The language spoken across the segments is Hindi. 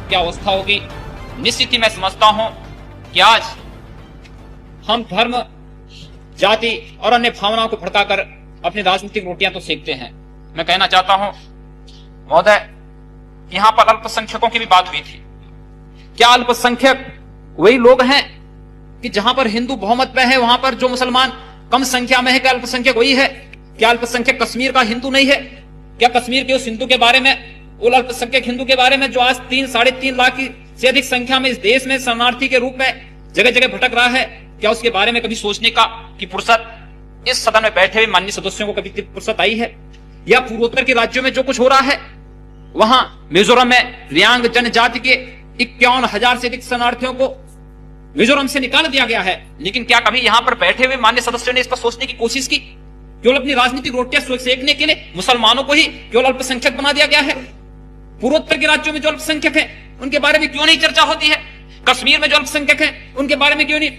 क्या अवस्था होगी। निश्चित ही मैं समझता हूं कि आज हम धर्म, जाति और अन्य भावनाओं को भड़काकर अपनी राजनीतिक रोटियां तो सेकते हैं। मैं कहना चाहता हूं महोदय, यहां पर अल्पसंख्यकों की भी बात हुई थी। क्या अल्पसंख्यक वही लोग हैं कि जहां पर हिंदू बहुमत में है वहां पर जो मुसलमान कम संख्या में है, क्या अल्पसंख्यक वही है? क्या अल्पसंख्यक कश्मीर का हिंदू नहीं है? क्या कश्मीर के उस हिंदू के बारे में, उन अल्पसंख्यक हिंदू के बारे में जो आज 3-3.5 लाख से अधिक संख्या में इस देश में शरणार्थी के रूप में जगह जगह भटक रहा है, क्या उसके बारे में कभी सोचने का की फुर्सत इस सदन में बैठे हुए माननीय सदस्यों को कभी फुर्सत आई है? या पूर्वोत्तर के राज्यों में जो कुछ हो रहा है, वहां मिजोरम में रियांग जनजाति के 51,000 से अधिक शरणार्थियों को मिजोरम से निकाल दिया गया है, लेकिन क्या कभी यहां पर बैठे हुए माननीय सदस्यों ने इस पर सोचने की कोशिश की? केवल अपनी राजनीतिक रोटियां सेकने के लिए मुसलमानों को ही केवल अल्पसंख्यक बना दिया गया है। पूर्वोत्तर के राज्यों में जो अल्पसंख्यक हैं उनके बारे में क्यों नहीं चर्चा होती है? कश्मीर में जो अल्पसंख्यक हैं उनके बारे में क्यों नहीं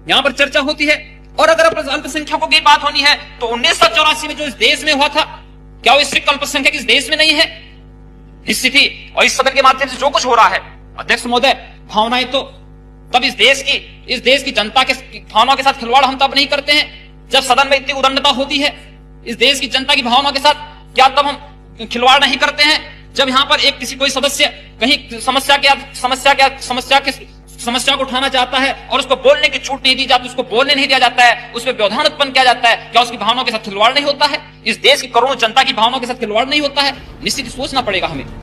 यहां पर चर्चा होती है? और अगर अल्पसंख्यकों की बात होनी है तो 1984 में जो इस देश में हुआ था, क्या वो सिर्फ अल्पसंख्यक इस देश में नहीं है? निश्चित ही, और इस सदन के माध्यम से जो कुछ हो रहा है, अध्यक्ष महोदय, भावनाएं तो तब इस देश की जनता के भावनाओं के साथ खिलवाड़ हम तब नहीं करते हैं जब सदन में इतनी उदंडता होती है। इस देश की जनता की भावनाओं के साथ क्या तब हम खिलवाड़ नहीं करते हैं जब यहाँ पर एक कोई सदस्य कहीं समस्या को उठाना चाहता है और उसको बोलने की छूट नहीं दी जाती, उसको बोलने नहीं दिया जाता है, उसमें व्यवधान उत्पन्न किया जाता है, क्या उसकी भावनाओं के साथ खिलवाड़ नहीं होता है? इस देश की करोड़ों जनता की भावनाओं के साथ खिलवाड़ नहीं होता है? निश्चित सोचना पड़ेगा हमें।